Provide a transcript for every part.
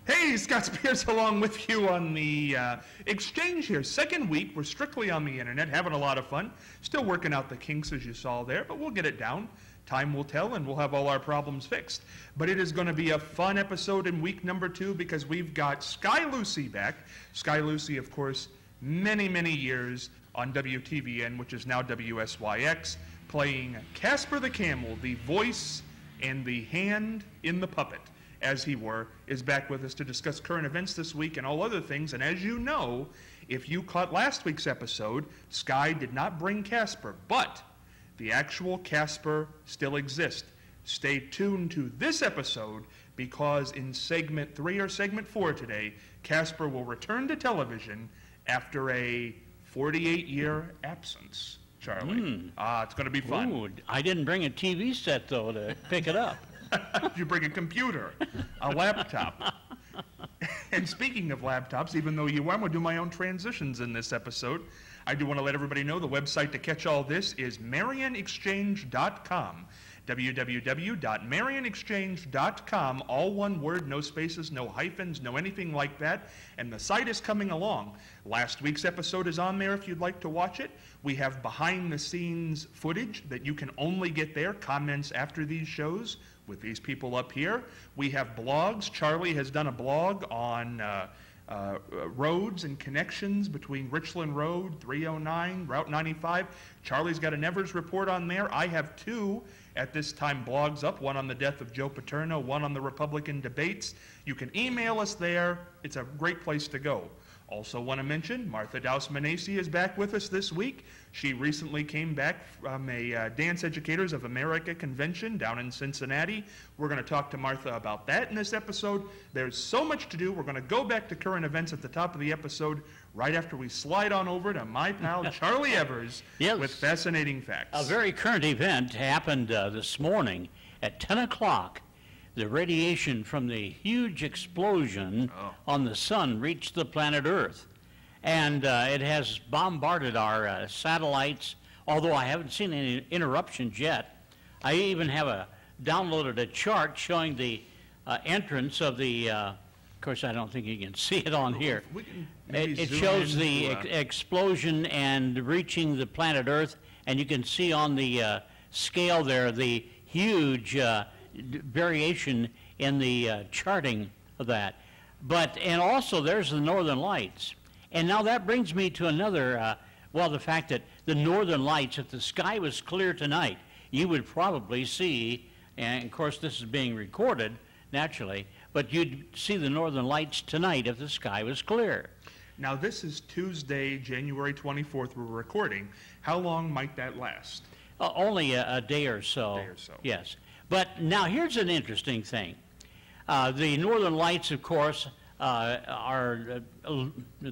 Hey, Scott Spears along with you on the exchange here. Second week, we're strictly on the internet, having a lot of fun. Still working out the kinks as you saw there, but we'll get it down. Time will tell, and we'll have all our problems fixed. But it is going to be a fun episode in week number 2 because we've got Sky Lucy back. Sky Lucy, of course, many, many years on WTVN, which is now WSYX, playing Casper the Camel, the voice and the hand in the puppet, as he were, is back with us to discuss current events this week and all other things. And as you know, if you caught last week's episode, Sky did not bring Casper, but the actual Casper still exists. Stay tuned to this episode because in segment 3 or segment 4 today, Casper will return to television after a 48-year absence. Charlie. It's going to be fun. Ooh, I didn't bring a TV set, though, to pick it up. You bring a computer, a laptop. And speaking of laptops, even though I'm going to do my own transitions in this episode, I do want to let everybody know the website to catch all this is MarionExchange.com. www.marionexchange.com, all one word, no spaces, no hyphens, no anything like that. And the site is coming along. Last week's episode is on there if you'd like to watch it. We have behind-the-scenes footage that you can only get there, comments after these shows with these people up here. We have blogs. Charlie has done a blog on roads and connections between Richland Road, 309, Route 95. Charlie's got an Evers report on there. I have 2 at this time blogs up, one on the death of Joe Paterno, one on the Republican debates. You can email us there. It's a great place to go. Also want to mention, Martha Douse-Manesi is back with us this week. She recently came back from a Dance Educators of America convention down in Cincinnati. We're going to talk to Martha about that in this episode. There's so much to do. We're going to go back to current events at the top of the episode right after we slide on over to my pal Charlie Evers with Fascinating Facts. A very current event happened this morning at 10 o'clock. The radiation from the huge explosion on the sun reached the planet Earth. And it has bombarded our satellites, although I haven't seen any interruptions yet. I even have downloaded a chart showing the entrance of the, of course I don't think you can see it on here. It shows the explosion and reaching the planet Earth, and you can see on the scale there the huge variation in the charting of that. And also there's the Northern Lights. And now that brings me to another, the fact that the Northern Lights, if the sky was clear tonight, you would probably see, and of course this is being recorded naturally, but you'd see the Northern Lights tonight if the sky was clear. Now this is Tuesday, January 24th, we're recording. How long might that last? Only a day or so. Yes. But now here's an interesting thing. The Northern Lights, of course, the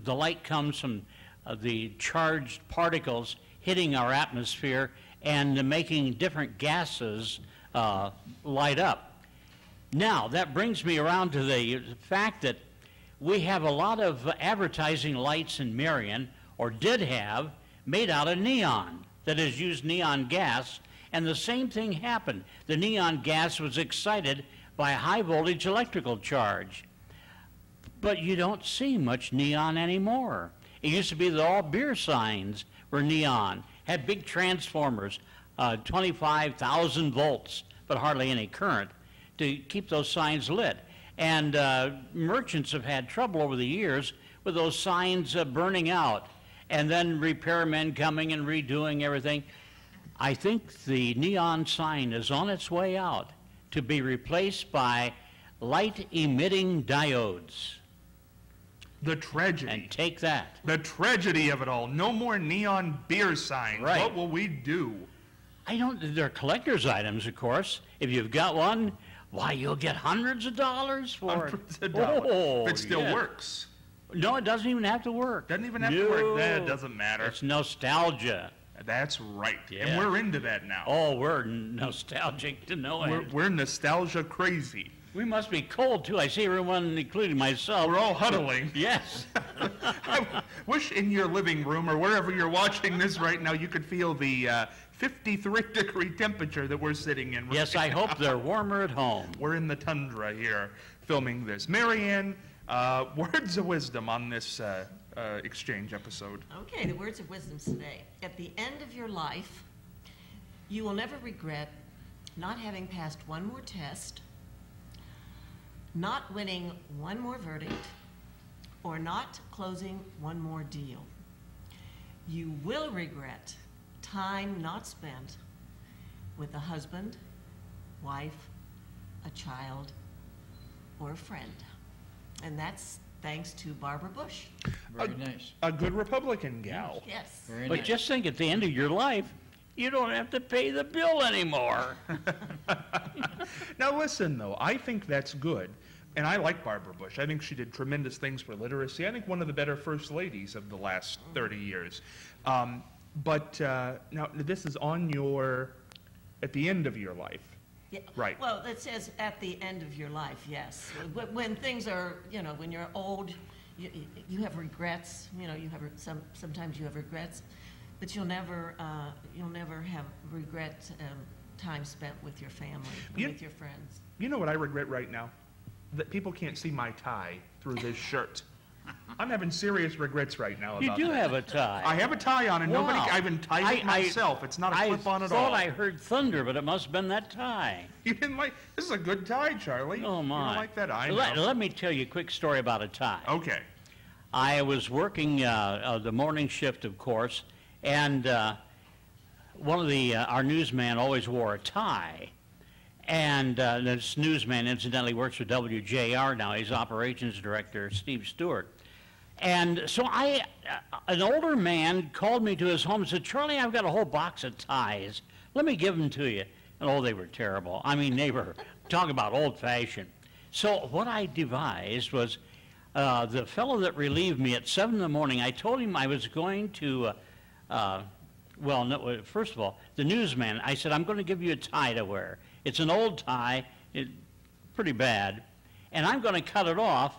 light comes from the charged particles hitting our atmosphere and making different gases light up. Now, that brings me around to the fact that we have a lot of advertising lights in Marion, or did have, made out of neon, that is, used neon gas. And the same thing happened. The neon gas was excited by a high voltage electrical charge. But you don't see much neon anymore. It used to be that all beer signs were neon, had big transformers, 25,000 volts, but hardly any current, to keep those signs lit. And merchants have had trouble over the years with those signs burning out, and then repairmen coming and redoing everything. I think the neon sign is on its way out to be replaced by light-emitting diodes. The tragedy. And take that. The tragedy of it all. No more neon beer signs. Right. What will we do? They're collector's items, of course. If you've got one, why, you'll get hundreds of dollars for hundreds of dollars. Oh, if it still works. No, it doesn't even have to work. Doesn't even have to work. That doesn't matter. It's nostalgia. That's right. Yeah. And we're into that now. Oh, we're nostalgic to know it. We're nostalgia crazy. We must be cold, too. I see everyone, including myself. We're all huddling. Yes. I wish in your living room or wherever you're watching this right now, you could feel the 53-degree temperature that we're sitting in. Yes, I hope they're warmer at home. We're in the tundra here. filming this. Marianne, words of wisdom on this exchange episode. Okay, the words of wisdom today. At the end of your life, you will never regret not having passed one more test, not winning one more verdict, or not closing one more deal. You will regret time not spent with a husband, wife, a child, or a friend. And that's thanks to Barbara Bush. Very nice. A good Republican gal. Yes. Very But nice. just think, at the end of your life, you don't have to pay the bill anymore. Now listen, though, I think that's good. And I like Barbara Bush. I think she did tremendous things for literacy. I think one of the better first ladies of the last 30 years. But now this is on at the end of your life. Yeah. Right. Well, it says at the end of your life, yes. When things are, when you're old, you have regrets. Sometimes you have regrets, but you'll never have regret time spent with your family, with your friends. You know what I regret right now? That people can't see my tie through this shirt. I'm having serious regrets right now about You do that. have a tie. I have a tie on, and Wow. I've entied it myself. It's not a clip-on at all. I thought I heard thunder, but it must have been that tie. You didn't like, this is a good tie, Charlie. Oh, my. You don't like that? I know. Let me tell you a quick story about a tie. Okay. I was working the morning shift, of course, and one of our newsmen always wore a tie. And this newsman, incidentally, works for WJR now. He's operations director, Steve Stewart. And so an older man called me to his home and said, Charlie, I've got a whole box of ties. Let me give them to you. And oh, they were terrible. I mean, they were talking about old-fashioned. So what I devised was the fellow that relieved me at 7 in the morning, I told him I was going to, first of all, the newsman, I said, I'm going to give you a tie to wear. It's an old tie, pretty bad, and I'm going to cut it off.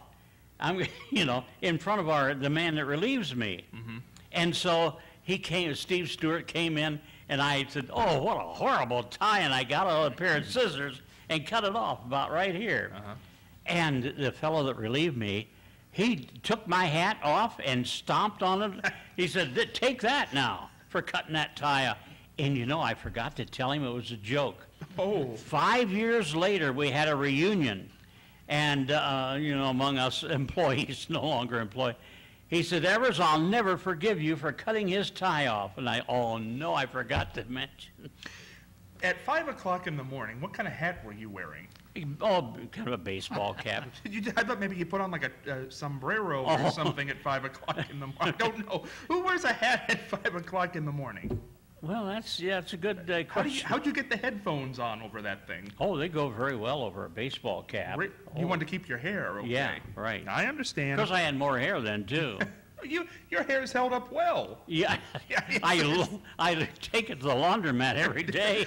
In front of the man that relieves me. Mm-hmm. And so Steve Stewart came in, and I said, oh, what a horrible tie, and I got out a pair of scissors and cut it off about right here. Uh-huh. And the fellow that relieved me, he took my hat off and stomped on it. He said, take that now for cutting that tie off. And I forgot to tell him it was a joke. Oh. 5 years later, we had a reunion. And, among us employees, no longer employed, he said, Evers, I'll never forgive you for cutting his tie off. And I forgot to mention. At 5 o'clock in the morning, what kind of hat were you wearing? Oh, kind of a baseball cap. I thought maybe you put on like a sombrero or something at 5 o'clock in the morning. I don't know. Who wears a hat at 5 o'clock in the morning? Well, it's a good question. How'd you get the headphones on over that thing? Oh, they go very well over a baseball cap. You wanted to I keep your hair, okay? Yeah, right. I understand. Because I had more hair then, too. Your hair's held up well. Yeah, I take it to the laundromat every day.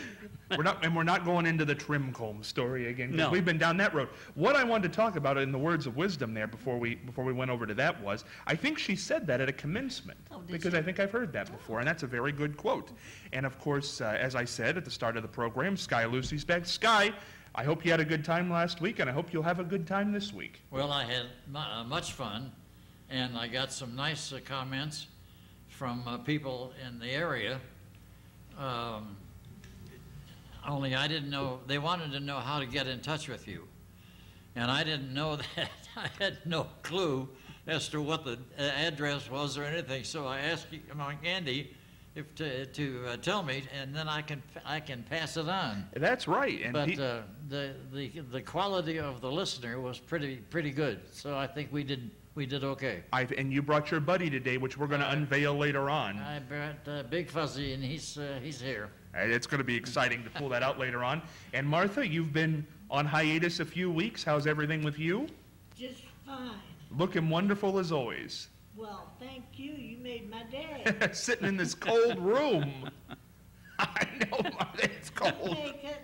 We're not going into the trim comb story again, because No. we've been down that road. What I wanted to talk about in the words of wisdom there before we went over to that was, I think she said that at a commencement, because I think I've heard that before, and that's a very good quote. And of course, as I said at the start of the program, Sky Lucy's back. Sky, I hope you had a good time last week, and I hope you'll have a good time this week. Well, I had much fun, and I got some nice comments from people in the area. Only I didn't know, they wanted to know how to get in touch with you. And I didn't know that. I had no clue as to what the address was or anything. So I asked Andy to tell me, and then I can pass it on. That's right. And but the quality of the listener was pretty good. So I think we did okay. And you brought your buddy today, which we're going to unveil later on. I brought Big Fuzzy, and he's here. It's going to be exciting to pull that out later on. And Martha, you've been on hiatus a few weeks. How's everything with you? Just fine. Looking wonderful as always. Well, thank you. You made my day. Sitting in this cold room. I know, Martha, it's cold. Make it.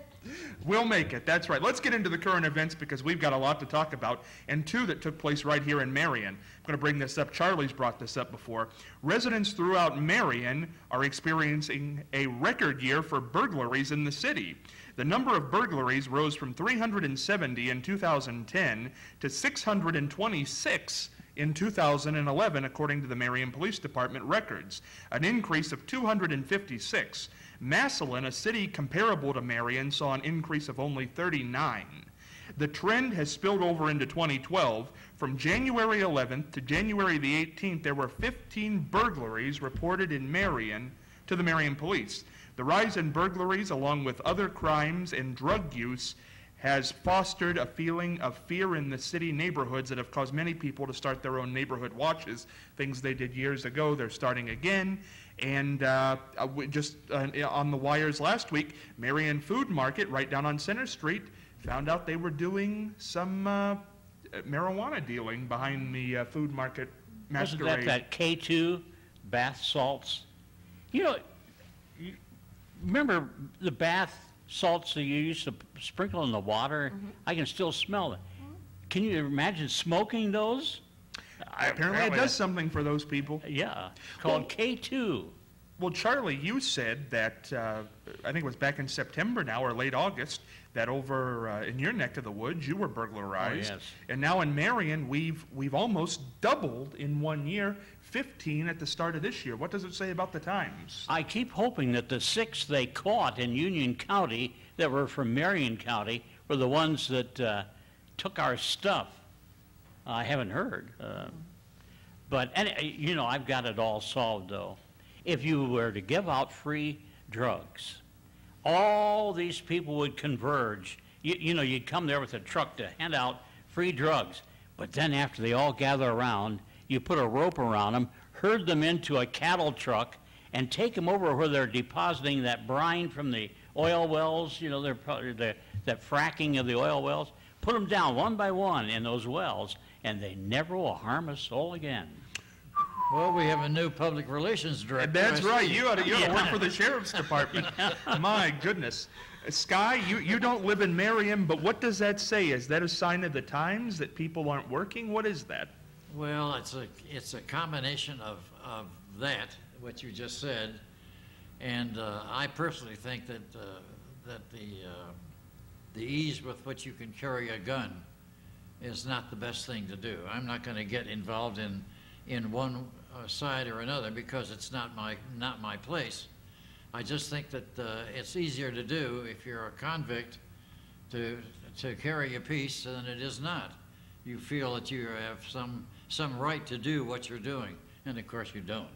We'll make it. That's right. Let's get into the current events because we've got a lot to talk about, and two that took place right here in Marion. I'm going to bring this up. Charlie's brought this up before. Residents throughout Marion are experiencing a record year for burglaries in the city. The number of burglaries rose from 370 in 2010 to 626 in 2011, according to the Marion Police Department records, an increase of 256. Massillon, a city comparable to Marion, saw an increase of only 39. The trend has spilled over into 2012. From January 11th to January the 18th, there were 15 burglaries reported in Marion to the Marion Police. The rise in burglaries, along with other crimes and drug use, has fostered a feeling of fear in the city neighborhoods that have caused many people to start their own neighborhood watches. Things they did years ago, they're starting again. And just on the wires last week, Marion Food Market, right down on Center Street, found out they were doing some marijuana dealing behind the food market masquerade. Wasn't that K2 bath salts? You know, remember the bath salts that you used to sprinkle in the water? Mm-hmm. I can still smell it. Mm-hmm. Can you imagine smoking those? Apparently it does something for those people. Yeah, called K2. Well, Charlie, you said that, I think it was back in September now, or late August, that over in your neck of the woods, you were burglarized. Oh, yes. And now in Marion, we've almost doubled in 1 year, 15 at the start of this year. What does it say about the times? I keep hoping that the 6 they caught in Union County that were from Marion County were the ones that took our stuff. I haven't heard. But, you know, I've got it all solved, though. If you were to give out free drugs, all these people would converge. You know, you'd come there with a truck to hand out free drugs. But then after they all gather around, you put a rope around them, herd them into a cattle truck, and take them over where they're depositing that brine from the oil wells, you know, that fracking of the oil wells. Put them down one by one in those wells, and they never will harm a soul again. Well, we have a new public relations director. That's right. You ought to work for the sheriff's department. My goodness. Sky, you don't live in Marion, but what does that say? Is that a sign of the times that people aren't working? What is that? Well, it's a combination of that, what you just said, and I personally think that the ease with which you can carry a gun is not the best thing to do. I'm not going to get involved in one side or another because it's not my place. I just think that it's easier to do if you're a convict to carry a piece than it is not. You feel that you have some right to do what you're doing, and of course you don't.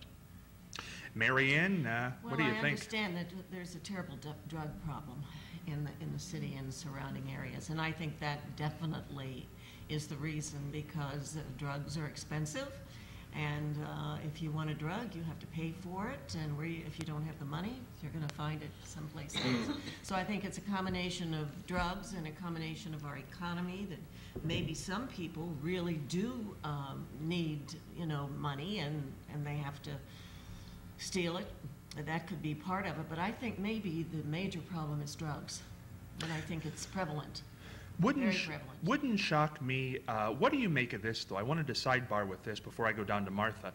Marianne, what do you think? I understand that there's a terrible drug problem in the city and surrounding areas, and I think that definitely is the reason, because drugs are expensive, and if you want a drug, you have to pay for it, and if you don't have the money, you're going to find it someplace else. So I think it's a combination of drugs and a combination of our economy, that maybe some people really do need, money, and they have to steal it. That could be part of it, but I think maybe the major problem is drugs, and I think it's prevalent. Wouldn't shock me. What do you make of this, though? I wanted to sidebar with this before I go down to Martha.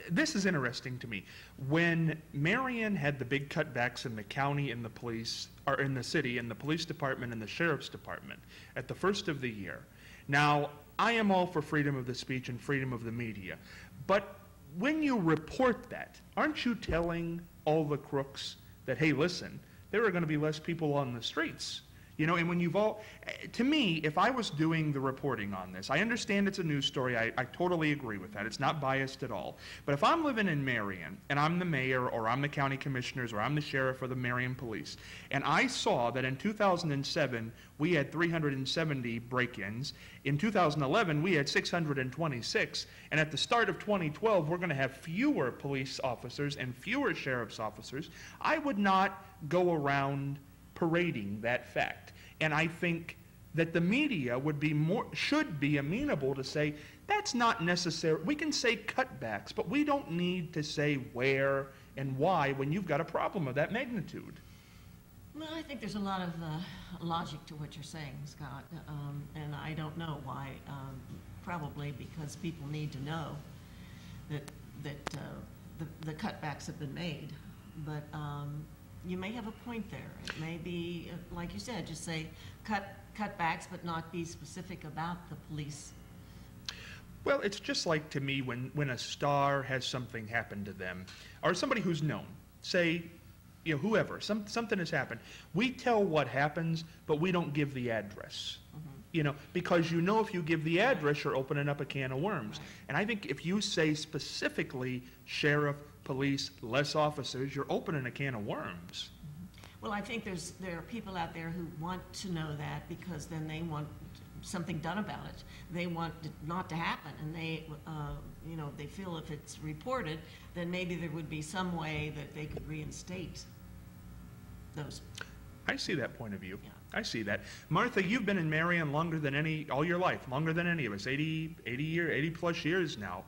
This is interesting to me. When Marion had the big cutbacks in the county and the police, or in the city, and the police department and the sheriff's department at the first of the year. Now, I am all for freedom of the speech and freedom of the media, but when you report that, aren't you telling all the crooks that, hey, listen, there are going to be less people on the streets? And when to me, if I was doing the reporting on this, I understand it's a news story. I totally agree with that. It's not biased at all. But if I'm living in Marion, and I'm the mayor, or I'm the county commissioners, or I'm the sheriff, or the Marion police, and I saw that in 2007, we had 370 break-ins. In 2011, we had 626. And at the start of 2012, we're going to have fewer police officers and fewer sheriff's officers. I would not go around parading that fact. And I think that the media should be amenable to say, that's not necessary. We can say cutbacks, but we don't need to say where and why when you've got a problem of that magnitude. Well, I think there's a lot of logic to what you're saying, Scott, and I don't know why. Probably because people need to know that the cutbacks have been made. But you may have a point there. It may be, like you said, just say cutbacks, but not be specific about the police. Well, it's just like to me when a star has something happen to them, or somebody who's known, say, you know, whoever, something has happened. We tell what happens, but we don't give the address. You know, because you know if you give the address, you're opening up a can of worms. Right. And I think if you say specifically sheriff, police, less officers, you're opening a can of worms. Well, I think there are people out there who want to know that because then they want something done about it. They want it not to happen, and they, you know, they feel if it's reported, then maybe there would be some way that they could reinstate those. I see that point of view. Yeah. I see that. Martha, you've been in Marion longer than all your life, longer than any of us, 80 plus years now.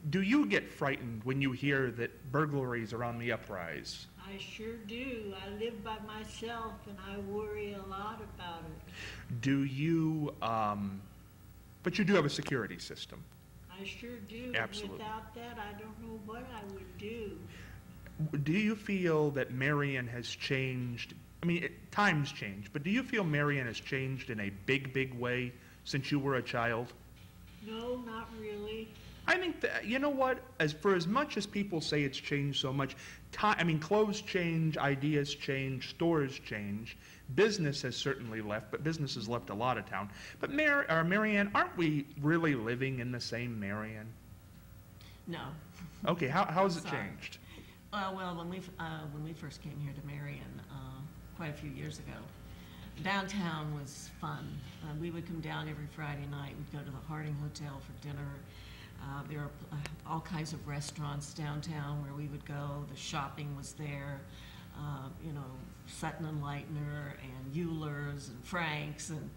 Do you get frightened when you hear that burglaries are on the uprise? I sure do. I live by myself and I worry a lot about it. Do you, but you do have a security system. I sure do. Absolutely. Without that, I don't know what I would do. Do you feel that Marion has changed? I mean, times change, but do you feel Marion has changed in a big, big way since you were a child? No, not really. I think that, you know what, as much as people say it's changed so much, I mean, clothes change, ideas change, stores change, business has certainly left, but business has left a lot of town. But Marianne, aren't we really living in the same Marion? No. Okay, how has it Sorry. changed? Well, when we first came here to Marion, quite a few years ago, downtown was fun. We would come down every Friday night. We'd go to the Harding Hotel for dinner. There are all kinds of restaurants downtown where we would go. The shopping was there. You know, Sutton and Leitner and Euler's and Frank's. And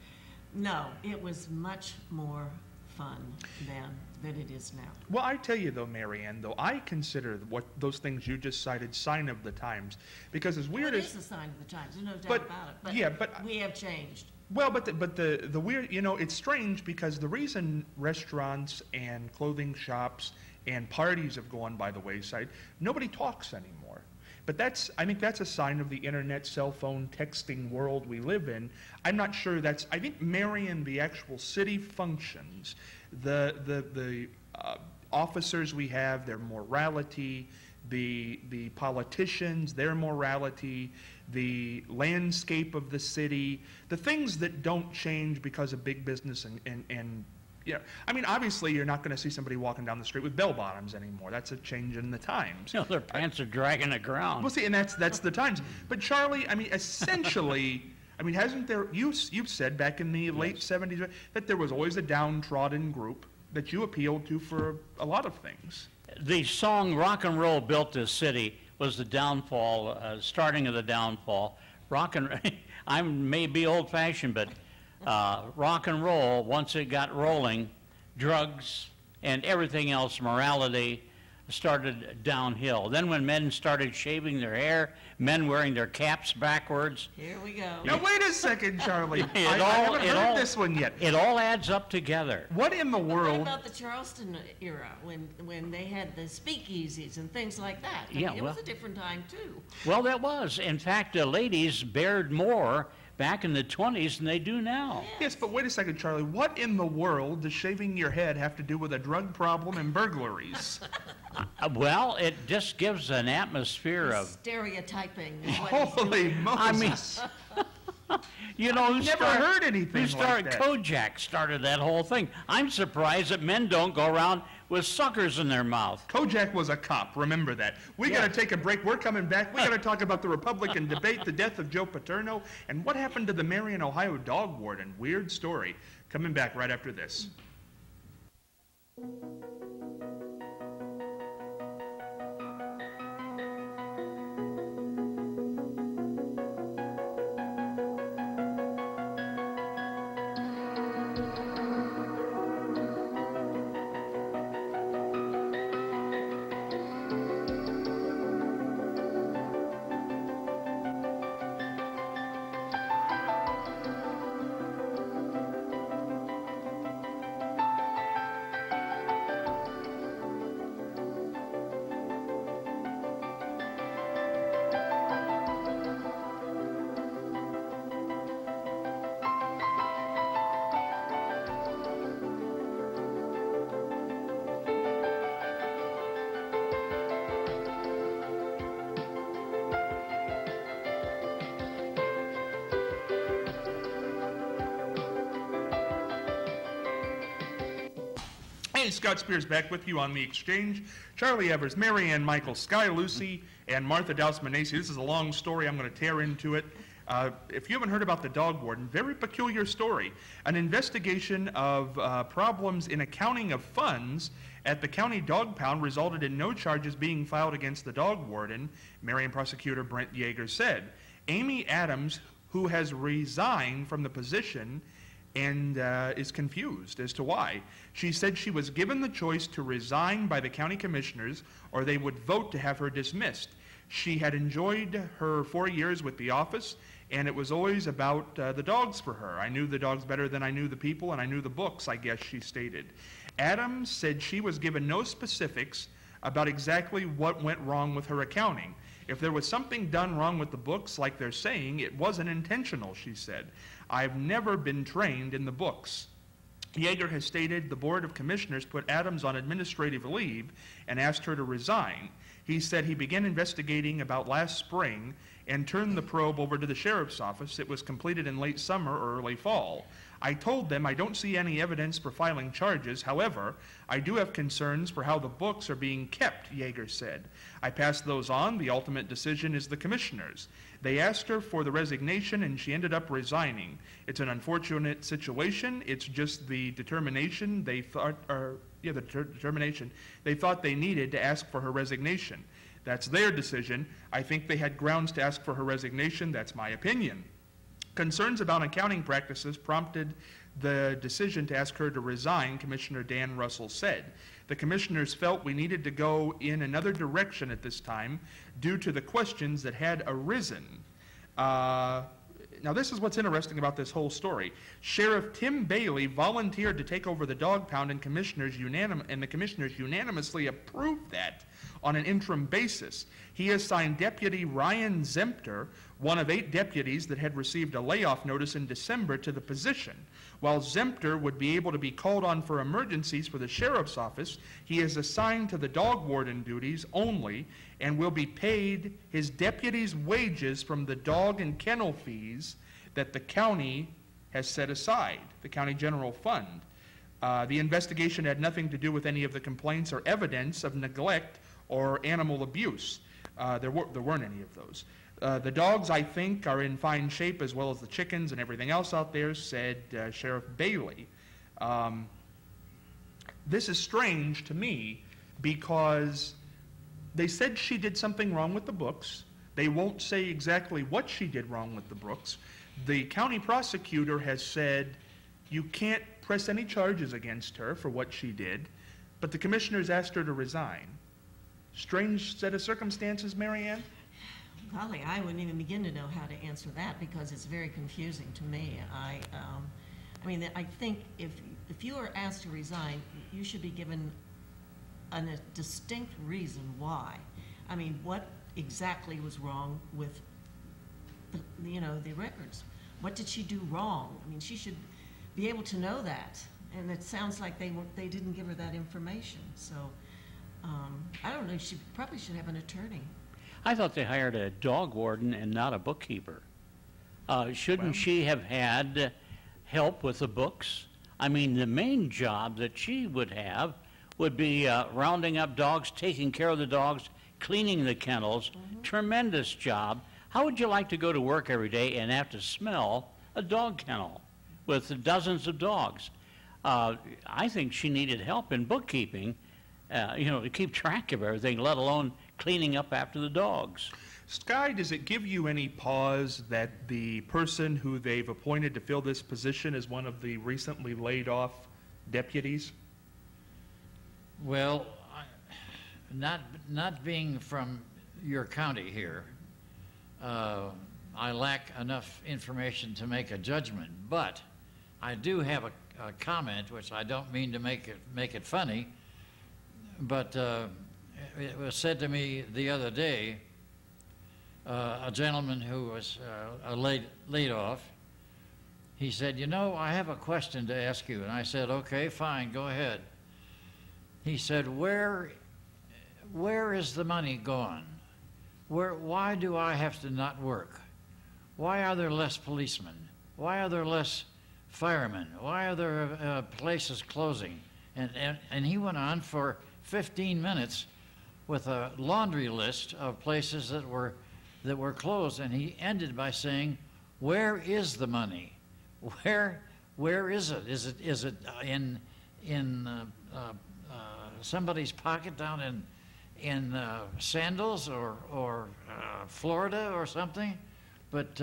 no, it was much more fun then than it is now. Well, I tell you though, Marianne, though, I consider what those things you just cited sign of the times, because as weird Well, as it is a sign of the times. There's no doubt But- about it. But yeah, but- we have changed. Well, but the weird, you know, it's strange because the reason restaurants and clothing shops and parties have gone by the wayside, nobody talks anymore. But I think that's a sign of the internet, cell phone, texting world we live in. I'm not sure I think Marion, the actual city functions, the officers we have, their morality, the politicians, their morality, the landscape of the city, the things that don't change because of big business and yeah. I mean, obviously you're not going to see somebody walking down the street with bell bottoms anymore. That's a change in the times. You know, their pants are dragging the ground. Well, see, and that's the times. But Charlie, I mean, essentially, I mean, hasn't there? You've said back in the late '70s that there was always a downtrodden group that you appealed to for a lot of things. The song "Rock and Roll Built This City" was the downfall, starting of the downfall. I may be old-fashioned, but rock and roll, once it got rolling, drugs and everything else, morality, started downhill. Then when men started shaving their hair, men wearing their caps backwards, Here we go. Now wait a second, Charlie. I all- haven't it heard all- this one yet. it all adds up together. What in the But what world? about the Charleston era when they had the speakeasies and things like that? Yeah, It was well- a different time too. Well, that was. In fact, the ladies bared more back in the 20s than they do now. Yes, but wait a second, Charlie. What in the world does shaving your head have to do with a drug problem and burglaries? Well, it just gives an atmosphere of, Stereotyping is what he's Holy doing. Moses! you know, Never heard anything who started, like that. Kojak started that whole thing. I'm surprised that men don't go around with suckers in their mouth. Kojak was a cop, remember that. We Yeah. gotta take a break, we're coming back. We gotta talk about the Republican debate, the death of Joe Paterno, and what happened to the Marion, Ohio dog warden. Weird story. Coming back right after this. Hey, Scott Spears back with you on The Exchange. Charlie Evers, Mary Ann Michael, Sky Lucy, and Martha Dousman-Nacy. This is a long story. I'm going to tear into it. If you haven't heard about the dog warden, very peculiar story. An investigation of problems in accounting of funds at the county dog pound resulted in no charges being filed against the dog warden, Marion prosecutor Brent Yeager said. Amy Adams, who has resigned from the position and is confused as to why. She said she was given the choice to resign by the county commissioners or they would vote to have her dismissed. She had enjoyed her 4 years with the office, and it was always about the dogs for her. I knew the dogs better than I knew the people, and I knew the books, I guess she stated. Adams said she was given no specifics about exactly what went wrong with her accounting. If there was something done wrong with the books, like they're saying, it wasn't intentional, she said. I've never been trained in the books. Yeager has stated the Board of Commissioners put Adams on administrative leave and asked her to resign. He said he began investigating about last spring and turned the probe over to the sheriff's office. It was completed in late summer or early fall. I told them I don't see any evidence for filing charges. However, I do have concerns for how the books are being kept, Yeager said. I passed those on. The ultimate decision is the commissioners. They asked her for the resignation, and she ended up resigning. It's an unfortunate situation. It's just the determination they thought, determination they thought they needed to ask for her resignation. That's their decision. I think they had grounds to ask for her resignation. That's my opinion. Concerns about accounting practices prompted the decision to ask her to resign, Commissioner Dan Russell said. The commissioners felt we needed to go in another direction at this time due to the questions that had arisen. Now, this is what's interesting about this whole story. Sheriff Tim Bailey volunteered to take over the dog pound, and the commissioners unanimously approved that on an interim basis. He assigned Deputy Ryan Zempter, one of 8 deputies that had received a layoff notice in December, to the position. While Zempter would be able to be called on for emergencies for the sheriff's office, he is assigned to the dog warden duties only and will be paid his deputy's wages from the dog and kennel fees that the county has set aside, the county general fund. The investigation had nothing to do with any of the complaints or evidence of neglect or animal abuse. There weren't any of those. The dogs, I think, are in fine shape, as well as the chickens and everything else out there, said Sheriff Bailey. This is strange to me because they said she did something wrong with the books. They won't say exactly what she did wrong with the books. The county prosecutor has said you can't press any charges against her for what she did, but the commissioners asked her to resign. Strange set of circumstances, Mary Ann? Golly, I wouldn't even begin to know how to answer that because it's very confusing to me. I think if you are asked to resign, you should be given a distinct reason why. I mean, what exactly was wrong with the records? What did she do wrong? I mean, she should be able to know that, and it sounds like they didn't give her that information. So I don't know. She probably should have an attorney. I thought they hired a dog warden and not a bookkeeper. Shouldn't she have had help with the books? I mean, the main job that she would have would be rounding up dogs, taking care of the dogs, cleaning the kennels. Mm-hmm. Tremendous job. How would you like to go to work every day and have to smell a dog kennel with dozens of dogs? I think she needed help in bookkeeping, to keep track of everything, let alone cleaning up after the dogs. Sky, does it give you any pause that the person who they've appointed to fill this position is one of the recently laid off deputies? Well, not being from your county here, I lack enough information to make a judgment, but I do have a comment, which I don't mean to make it funny, but it was said to me the other day, a gentleman who was laid off, he said, I have a question to ask you. And I said, okay, fine, go ahead. He said, where is the money gone? Why do I have to not work? Why are there less policemen? Why are there less firemen? Why are there places closing? And he went on for 15 minutes with a laundry list of places that were closed, and he ended by saying, "Where is the money? Where is it? Is it in somebody's pocket down in Sandals or Florida or something?" But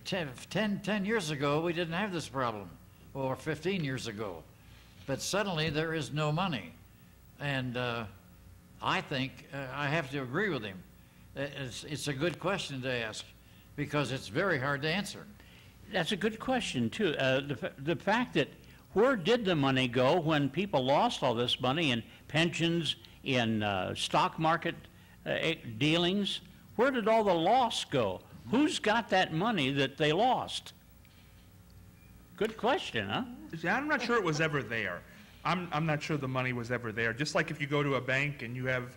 10 years ago, we didn't have this problem, or 15 years ago. But suddenly there is no money. And I think I have to agree with him. It's a good question to ask because it's very hard to answer. That's a good question, too. The fact that where did the money go when people lost all this money in pensions, in stock market dealings? Where did all the loss go? Who's got that money that they lost? Good question, huh? See, I'm not sure it was ever there. I'm not sure the money was ever there. Just like if you go to a bank and you have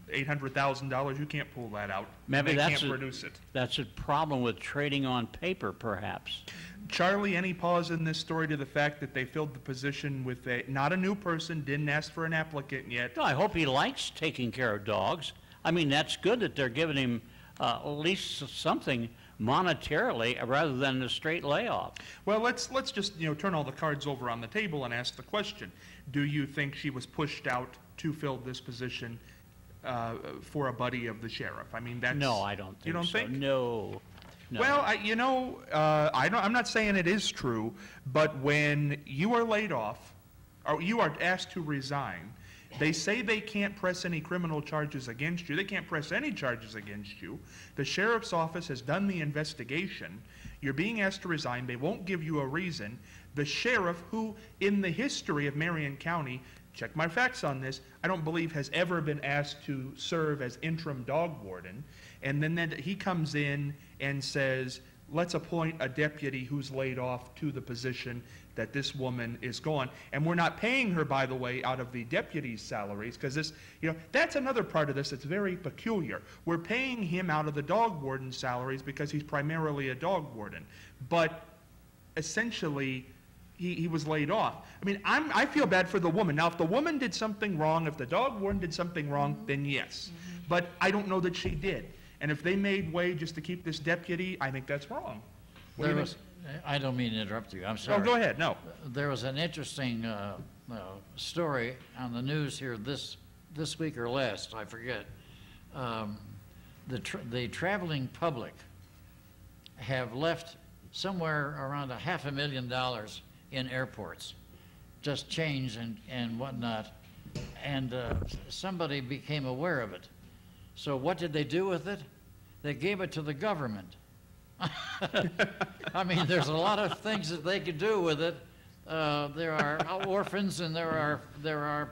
$800,000, you can't pull that out. Maybe they that's can't produce it. That's a problem with trading on paper, perhaps. Charlie, any pause in this story to the fact that they filled the position with not a new person, didn't ask for an applicant yet? No, I hope he likes taking care of dogs. I mean, that's good that they're giving him at least something monetarily rather than a straight layoff. Well, let's just turn all the cards over on the table and ask the question: do you think she was pushed out to fill this position for a buddy of the sheriff? I mean, that's no, I don't think you don't so. think? No. Well, I'm not saying it is true, but when you are laid off or you are asked to resign, they say they can't press any criminal charges against you. They can't press any charges against you. The sheriff's office has done the investigation. You're being asked to resign. They won't give you a reason. The sheriff, who in the history of Marion County, check my facts on this, I don't believe has ever been asked to serve as interim dog warden. And then he comes in and says, let's appoint a deputy who's laid off to the position that this woman is gone. And we're not paying her, by the way, out of the deputy's salaries, because this, that's another part of this that's very peculiar. We're paying him out of the dog warden's salaries because he's primarily a dog warden. But essentially, he was laid off. I mean, I feel bad for the woman. Now, if the woman did something wrong, if the dog warden did something wrong, then yes. But I don't know that she did. And if they made way just to keep this deputy, I think that's wrong. I don't mean to interrupt you. I'm sorry. Oh, go ahead. No. There was an interesting story on the news here this week or last, I forget. The traveling public have left somewhere around $500,000 in airports, just change and whatnot, and somebody became aware of it. So what did they do with it? They gave it to the government. I mean, there's a lot of things that they could do with it. There are orphans and there are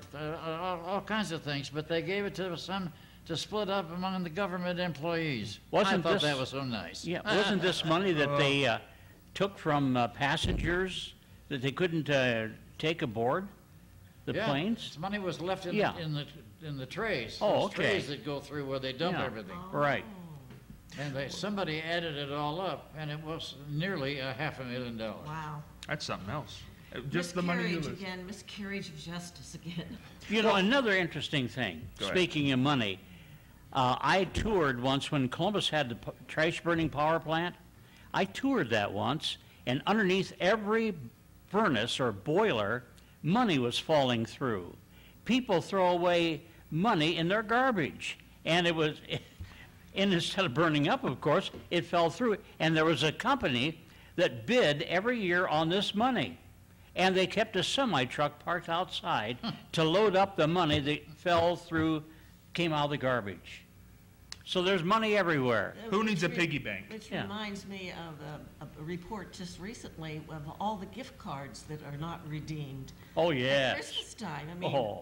all kinds of things, but they gave it to some to split up among the government employees. I thought that was so nice. Yeah, wasn't this money that they took from passengers that they couldn't take aboard the planes? This money was left in the trays. Oh, Those okay. trays that go through where they dump everything. Right. And somebody added it all up, and it was nearly $500,000. Wow. That's something else. Just the money you lose. Again, miscarriage of justice again. Another interesting thing, speaking of money, I toured once when Columbus had the trash burning power plant. I toured that once, and underneath every furnace or boiler, money was falling through. People throw away money in their garbage, and and instead of burning up, of course, it fell through. And there was a company that bid every year on this money. And they kept a semi-truck parked outside to load up the money that fell through, came out of the garbage. So there's money everywhere. Who needs a piggy bank? Which reminds me of a report just recently of all the gift cards that are not redeemed. Oh, yes. At Christmas time. I mean,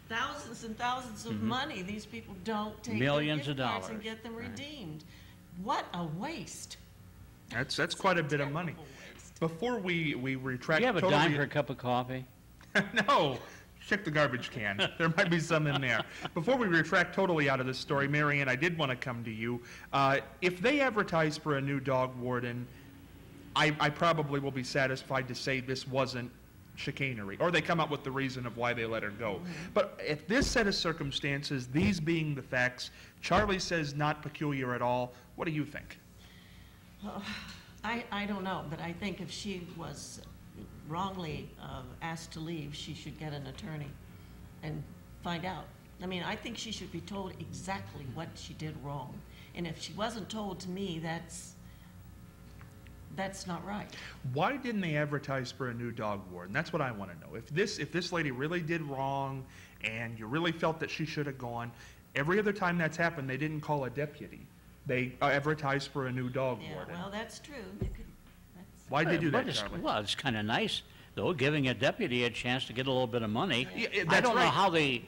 thousands and thousands of money. These people don't take millions their of gift cards dollars and get them redeemed. What a waste. That's quite a bit of money. Before we retract. Do you have a dime for a cup of coffee? No. Check the garbage can. There might be some in there. Before we retract totally out of this story, Marion, I did want to come to you. If they advertise for a new dog warden, I probably will be satisfied to say this wasn't chicanery, or they come up with the reason of why they let her go. But if this set of circumstances, these being the facts, Charlie says not peculiar at all, what do you think? I don't know, but I think if she was wrongly asked to leave, she should get an attorney and find out. I mean, I think she should be told exactly what she did wrong. And if she wasn't told to me, that's not right. Why didn't they advertise for a new dog warden? That's what I want to know. If this lady really did wrong and you really felt that she should have gone, every other time that's happened, they didn't call a deputy. They advertised for a new dog warden. Well, that's true. Why did they do that, But Charlie? well, it's kind of nice, though, giving a deputy a chance to get a little bit of money. Yeah, I that's don't know right.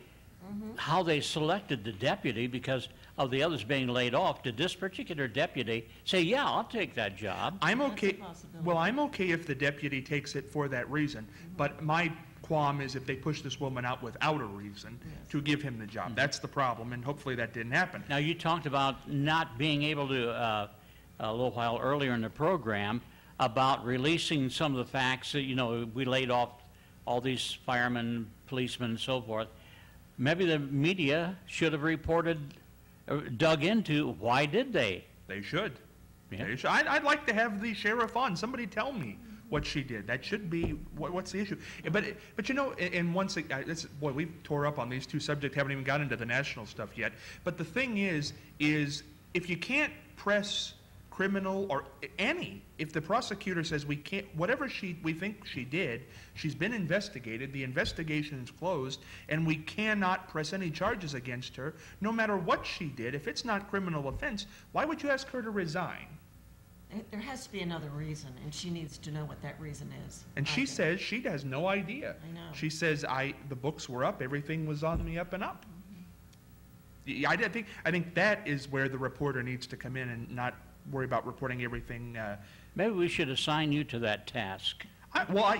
how they selected the deputy because of the others being laid off. Did this particular deputy say, yeah, I'll take that job? I'm That's a okay. possibility. Well, I'm okay if the deputy takes it for that reason. But my qualm is if they push this woman out without a reason to give him the job. That's the problem, and hopefully that didn't happen. Now, you talked about not being able to, a little while earlier in the program, about releasing some of the facts that, we laid off all these firemen, policemen, and so forth. Maybe the media should have reported, dug into, why did they? They should. Yeah. They should. I'd like to have the sheriff on. Somebody tell me what she did. That should be what's the issue. But and once boy, we tore up on these two subjects. Haven't even got into the national stuff yet. But the thing is if you can't press criminal or if the prosecutor says we can't, whatever we think she did, she's been investigated, the investigation is closed, and we cannot press any charges against her, no matter what she did. If it's not criminal offense, why would you ask her to resign? There has to be another reason, and she needs to know what that reason is. And she says she has no idea. I know. She says, the books were up, everything was on the up and up. Yeah, I think that is where the reporter needs to come in and not worry about reporting everything. Maybe we should assign you to that task.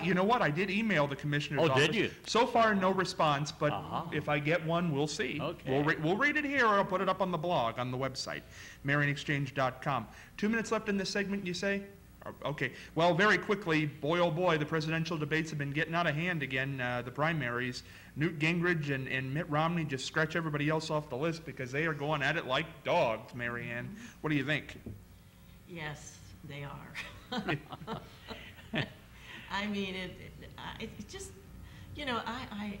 You know what? I did email the commissioner's office. Did you? So far, no response, but if I get one, we'll see. Okay. We'll read it here, or I'll put it up on the blog, on the website, MarionExchange.com. 2 minutes left in this segment, you say? Okay. Well, very quickly, boy, oh boy, the presidential debates have been getting out of hand again, the primaries. Newt Gingrich and Mitt Romney just scratch everybody else off the list because they are going at it like dogs, Marianne. What do you think? Yes, they are. I mean, it just, I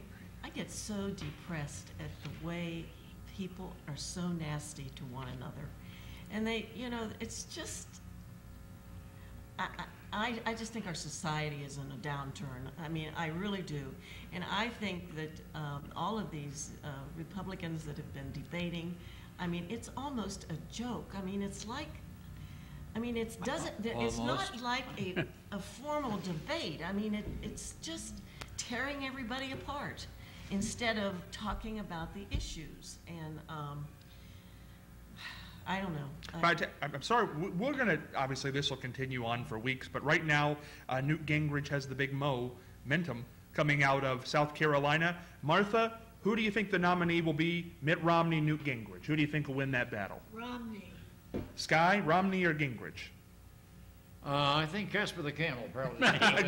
get so depressed at the way people are so nasty to one another. And it's just, I just think our society is in a downturn. I mean, I really do. And I think that all of these Republicans that have been debating, I mean, it's almost a joke. I mean, it's not like a formal debate. I mean, it's just tearing everybody apart instead of talking about the issues. And I don't know. I'm sorry, we're going to, obviously this will continue on for weeks, but right now, Newt Gingrich has the big momentum coming out of South Carolina. Martha, who do you think the nominee will be? Mitt Romney, Newt Gingrich. Who do you think will win that battle? Romney. Sky, Romney, or Gingrich? I think Casper the Camel, probably.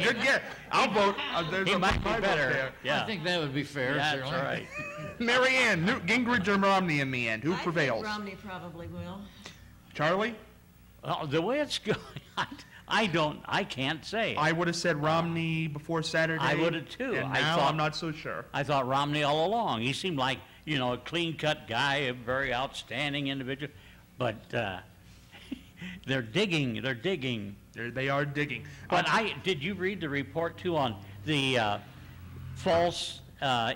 Good guess. I'll vote. There's He a might be vote better. there. Yeah. I think that would be fair, That's certainly. right. Marianne, Newt Gingrich or Romney in the end? Who prevails? I think Romney probably will. Charlie? Well, the way it's going, I can't say. I would have said Romney before Saturday. I would have too. And now I'm not so sure. I thought Romney all along. He seemed like, a clean-cut guy, a very outstanding individual. But they're digging. They are digging. But did you read the report, too, on the false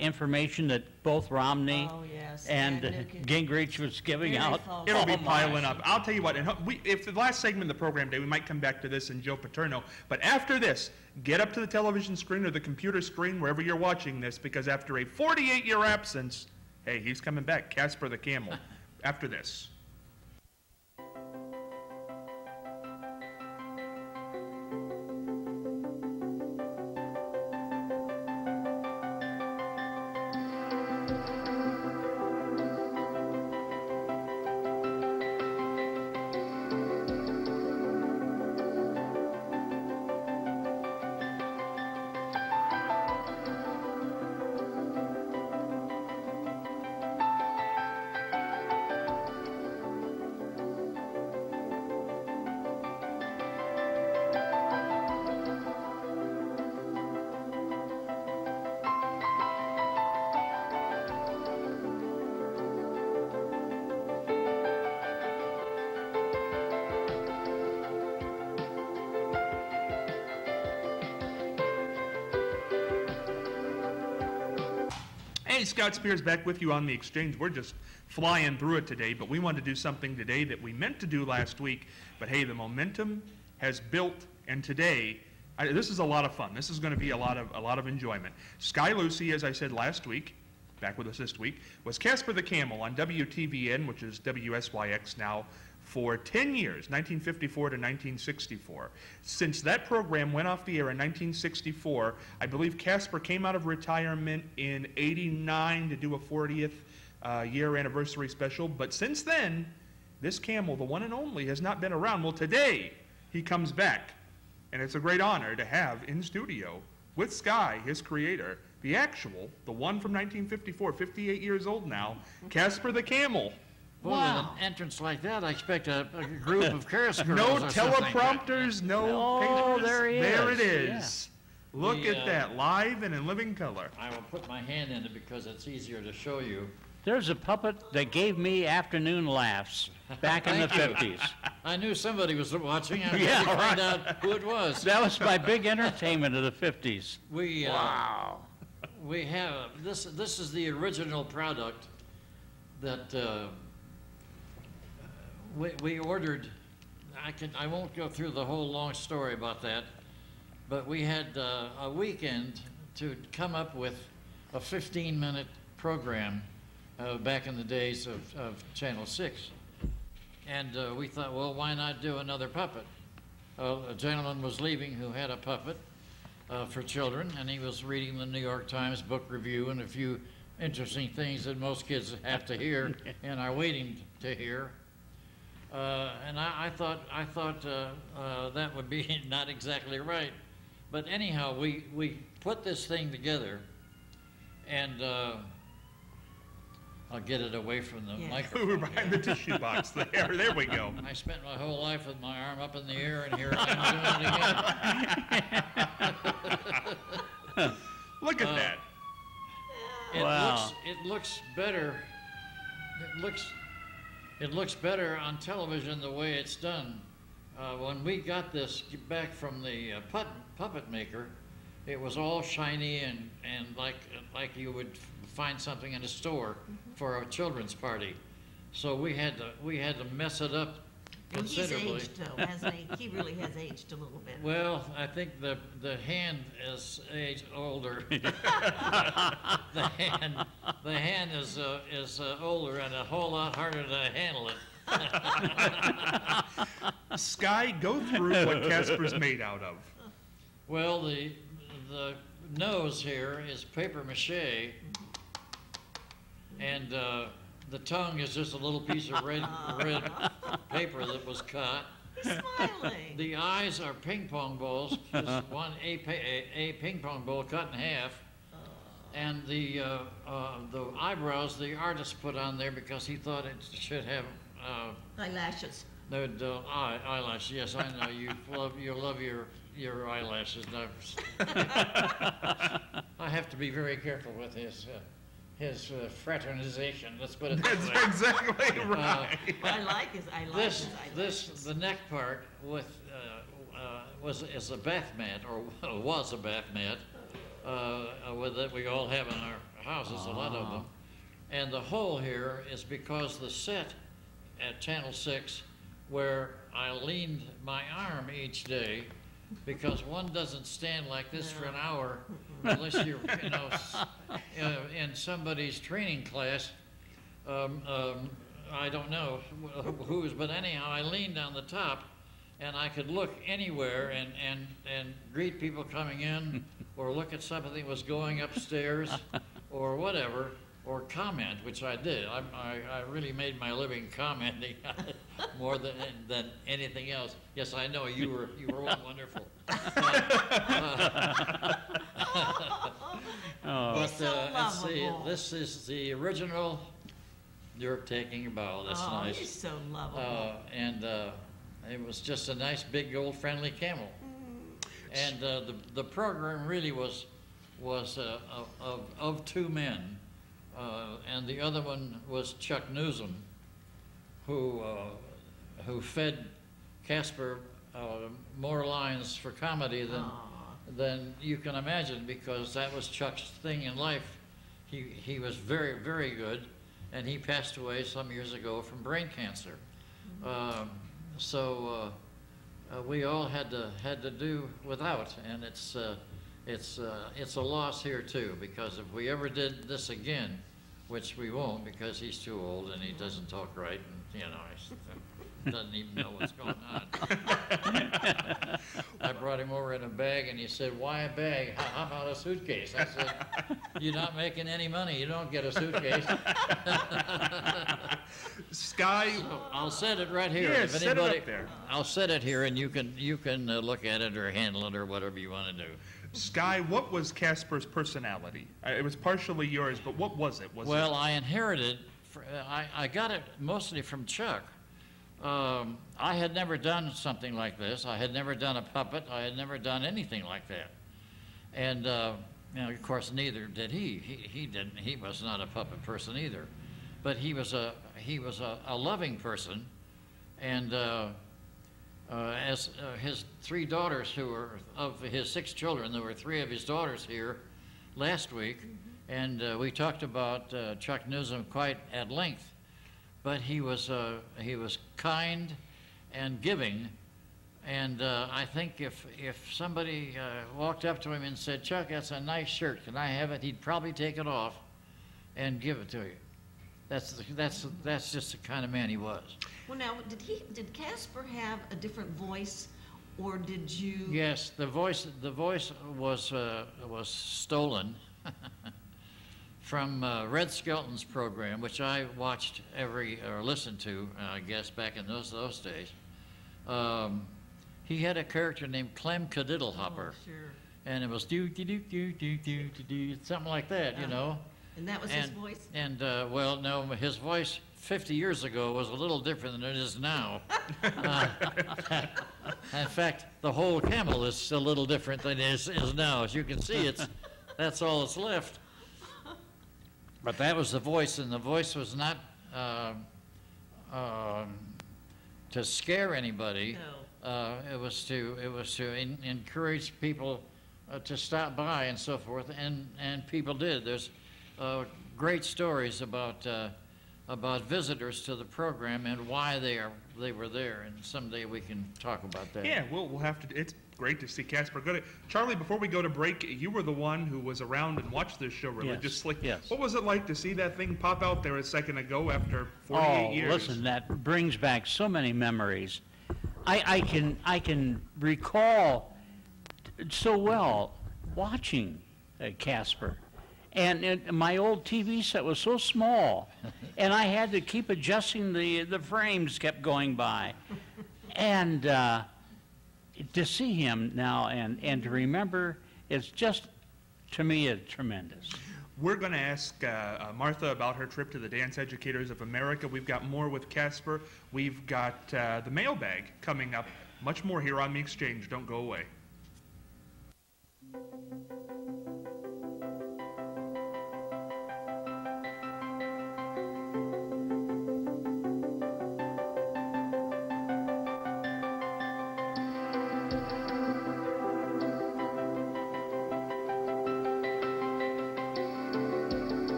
information that both Romney Oh, yes. and Newt Gingrich was giving Very out? false. It'll be Oh, my. piling up. I'll tell you what, and if the last segment of the program day, we might come back to this and Joe Paterno. But after this, get up to the television screen or the computer screen, wherever you're watching this, because after a 48-year absence, hey, he's coming back, Casper the Camel, after this. Hey, Scott Spears back with you on the Exchange. We're just flying through it today, but we wanted to do something today that we meant to do last week. But hey, the momentum has built, and today, this is a lot of fun. This is going to be a lot of enjoyment. Sky Lucy, as I said last week, back with us this week, was Casper the Camel on WTVN, which is WSYX now, for 10 years, 1954 to 1964. Since that program went off the air in 1964, I believe Casper came out of retirement in '89 to do a 40th year anniversary special. But since then, this camel, the one and only, has not been around. Well, today he comes back, and it's a great honor to have in studio with Sky, his creator, the one from 1954, 58 years old now, Casper the Camel. Boy, with an entrance like that, I expect a group of chorus girls. No or teleprompters, something. no pages. There he is. There it is. Yeah. Look at that, live and in living color. I will put my hand in it because it's easier to show you. There's a puppet that gave me afternoon laughs back in the Thank you. 50s. I knew somebody was watching. I Yeah, had to find out who it was. That was my big entertainment of the 50s. Wow. We have this. This is the original product that we ordered. I won't go through the whole long story about that, but we had a weekend to come up with a 15-minute program back in the days of Channel 6. And we thought, well, why not do another puppet? A gentleman was leaving who had a puppet for children, and he was reading the New York Times book review and a few interesting things that most kids have to hear and are waiting to hear. And I thought that would be not exactly right. But anyhow, we put this thing together, and I'll get it away from the microphone. We're behind the tissue box there. There we go. I spent my whole life with my arm up in the air, and here I'm doing it again. Look at that. Wow. It looks better. It looks better on television the way it's done. When we got this back from the puppet maker, it was all shiny and like you would find something in a store for a children's party. So we had to mess it up considerably. He's aged though, hasn't he? He really has aged a little bit. Well, I think the hand is aged older. the hand is older and a whole lot harder to handle it. Sky, go through what Casper's made out of. Well, the nose here is paper mache, and the tongue is just a little piece of red paper that was cut. Smiling. The eyes are ping pong balls, just a ping pong ball cut in half, and the eyebrows the artist put on there because he thought it should have Eyelashes. no eyelashes. Yes, I know you love your eyelashes. I have to be very careful with his fraternization. Let's put it that way. That's exactly right. I like his eyelashes. The neck part is a bath mat, or was a bath mat, that we all have in our houses, a lot of them. And the hole here is because the set at Channel 6, where I leaned my arm each day, because one doesn't stand like this for an hour unless you're, in somebody's training class. I don't know whose, but anyhow, I leaned on the top, and I could look anywhere and greet people coming in, or look at something that was going upstairs, or whatever, or comment, which I did. I really made my living commenting more than anything else. Yes, I know you were wonderful. But so let's see, lovable. this is the original. You're taking a bow. That's nice. He's so lovable. And it was just a nice, big, old, friendly camel. And the program really was of two men. And the other one was Chuck Newsom, who fed Casper more lines for comedy than you can imagine, because that was Chuck's thing in life. he was very, very good, and he passed away some years ago from brain cancer. So we all had to do without, and it's a loss here too, because if we ever did this again, which we won't because he's too old and he doesn't talk right, and he doesn't even know what's going on. I brought him over in a bag, and he said, "Why a bag? How about a suitcase?" I said, "You're not making any money. You don't get a suitcase." Sky, So I'll set it right here. Yeah, If set it up there. I'll set it here, and you can look at it or handle it or whatever you want to do. Sky, what was Casper's personality? It was partially yours, but what was it? Well, I inherited. I got it mostly from Chuck. I had never done something like this. I had never done a puppet. I had never done anything like that. And of course, neither did he. He didn't. He was not a puppet person either. But he was a loving person, and as his three daughters, who were of his 6 children, there were 3 of his daughters here last week, and we talked about Chuck Newsom quite at length. But he was kind and giving, and I think if somebody walked up to him and said, "Chuck, that's a nice shirt. Can I have it?" he'd probably take it off and give it to you. That's just the kind of man he was. Well, now, did Casper have a different voice, or did you? Yes, the voice was stolen from Red Skelton's program, which I watched or listened to, I guess, back in those days. He had a character named Clem Cadiddlehopper, Oh, sure. and it was do do do do do do do do, something like that, you know. And that was his voice? And well, no, his voice 50 years ago was a little different than it is now. In fact, the whole camel is a little different than it is now. As you can see, that's all that's left. But that was the voice, and the voice was not to scare anybody. No. It was to encourage people to stop by and so forth, and people did. There's great stories about visitors to the program and why they were there, and someday we can talk about that. Yeah, we'll have to. It's great to see Casper. Charlie, before we go to break, you were the one who was around and watched this show religiously. Yes. What was it like to see that thing pop out there a second ago after 48 years? Listen, that brings back so many memories. I can recall so well watching Casper. And my old TV set was so small, and I had to keep adjusting the frames kept going by. And to see him now and to remember, it's just, to me, it's tremendous. We're going to ask Martha about her trip to the Dance Educators of America. We've got more with Casper. We've got the mailbag coming up. Much more here on The Exchange. Don't go away.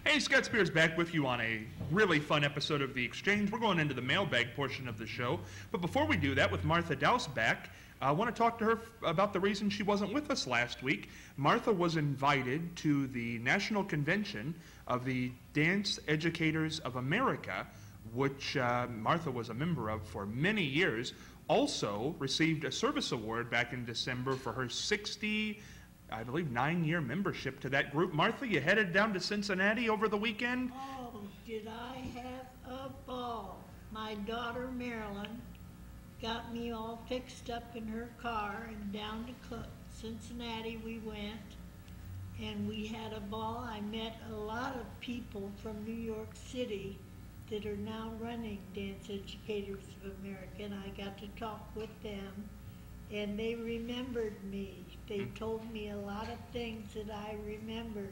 Hey, Scott Spears back with you on a really fun episode of The Exchange. We're going into the mailbag portion of the show. But before we do that, with Martha Douse back, I want to talk to her about the reason she wasn't with us last week. Martha was invited to the National Convention of the Dance Educators of America, which Martha was a member of for many years. Also received a service award back in December for her 9-year membership to that group. Martha, you headed down to Cincinnati over the weekend? Oh, did I have a ball. My daughter Marilyn got me all fixed up in her car, and down to Cincinnati we went, and we had a ball. I met a lot of people from New York City that are now running Dance Educators of America, and I got to talk with them, and they remembered me. They told me a lot of things that I remembered.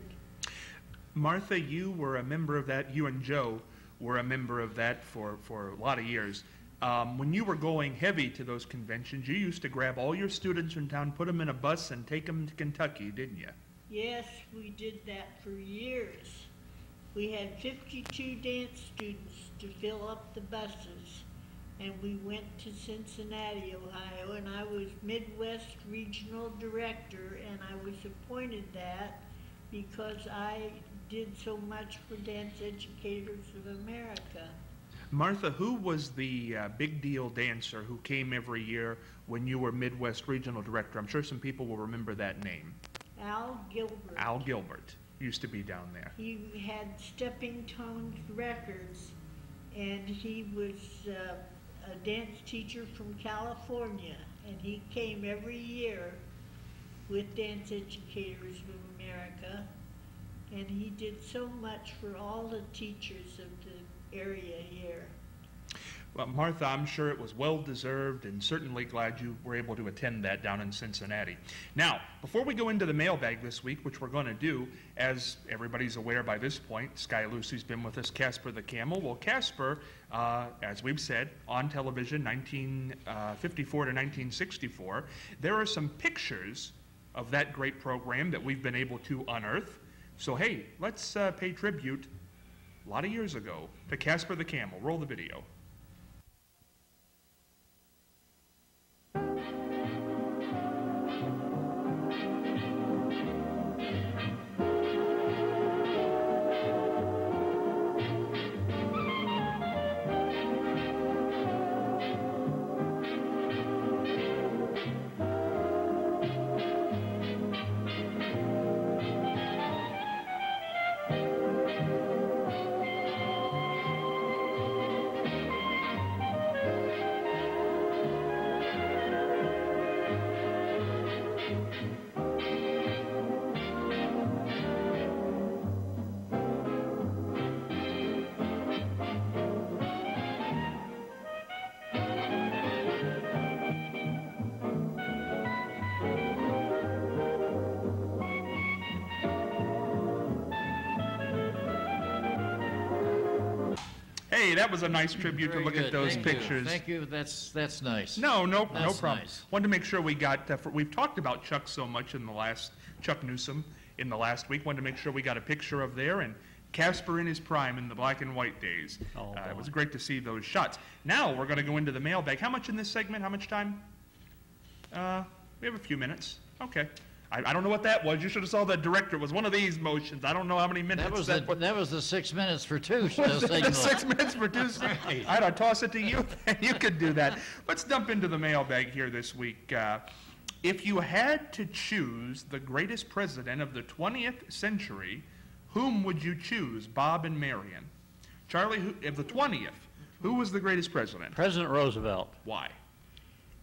Martha, you were a member of that, you and Joe were a member of that for a lot of years. When you were going heavy to those conventions, you used to grab all your students in town, put them in a bus, and take them to Kentucky, didn't you? Yes, we did that for years. We had 52 dance students to fill up the buses, and we went to Cincinnati, Ohio, and I was Midwest Regional Director, and I was appointed that because I did so much for Dance Educators of America. Martha, who was the big deal dancer who came every year when you were Midwest Regional Director? I'm sure some people will remember that name. Al Gilbert. Al Gilbert used to be down there. He had Stepping Stones Records, and he was a dance teacher from California, and he came every year with Dance Educators of America, and he did so much for all the teachers of the area here. Well, Martha, I'm sure it was well-deserved, and certainly glad you were able to attend that down in Cincinnati. Now, before we go into the mailbag this week, which we're going to do, as everybody's aware by this point, Sky Lucy's been with us, Casper the Camel. Well, Casper, as we've said, on television, 1954 to 1964, there are some pictures of that great program that we've been able to unearth. So, hey, let's pay tribute a lot of years ago to Casper the Camel. Roll the video. Hey, that was a nice tribute to look at those pictures. Thank you. That's nice. No That's problem. nice. Wanted to make sure we got, we've talked about Chuck so much in the last, Chuck Newsom in the last week. Wanted to make sure we got a picture of there, and Casper in his prime in the black and white days. Oh, it was great to see those shots. Now we're going to go into the mailbag. How much in this segment? How much time? We have a few minutes. Okay. I don't know what that was. You should have saw the director. It was one of these motions. I don't know how many minutes. That was the 6 minutes for two signal. 6 minutes for two signal. I'd toss it to you, and you could do that. Let's dump into the mailbag here this week. If you had to choose the greatest president of the 20th century, whom would you choose, Bob and Marion? Charlie, of the 20th, who was the greatest president? President Roosevelt. Why?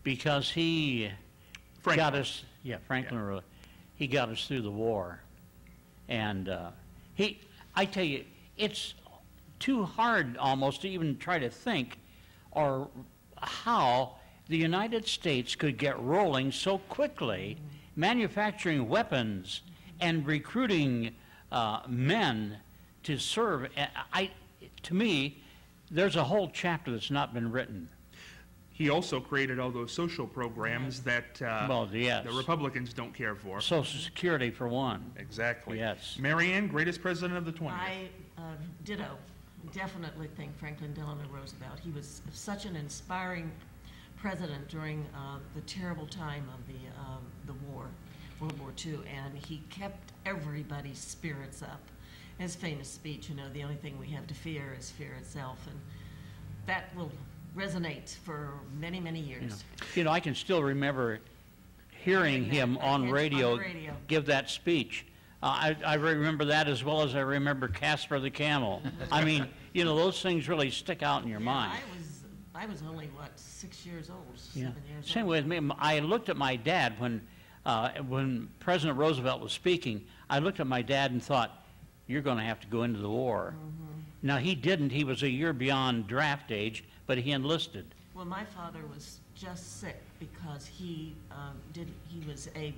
Because he Franklin. got us, Franklin Roosevelt. He got us through the war. And I tell you, it's too hard almost to even try to think or how the United States could get rolling so quickly, manufacturing weapons and recruiting men to serve. To me, there's a whole chapter that's not been written. He also created all those social programs that yes. the Republicans don't care for. Social Security, for one. Exactly. Yes. Marianne, greatest president of the 20th. I ditto. Definitely think Franklin Delano Roosevelt. He was such an inspiring president during the terrible time of the war, World War II, and he kept everybody's spirits up. His famous speech, the only thing we have to fear is fear itself, and that will resonate for many, many years. I can still remember hearing him on radio give that speech. I remember that as well as I remember Casper the Camel. I mean, those things really stick out in your mind. I I was only, what, 6 years old, Yeah. 7 years old. Same with me. I looked at my dad when President Roosevelt was speaking. I looked at my dad and thought, you're going to have to go into the war. Now, he didn't. He was a year beyond draft age, but he enlisted. Well, my father was just sick because he was a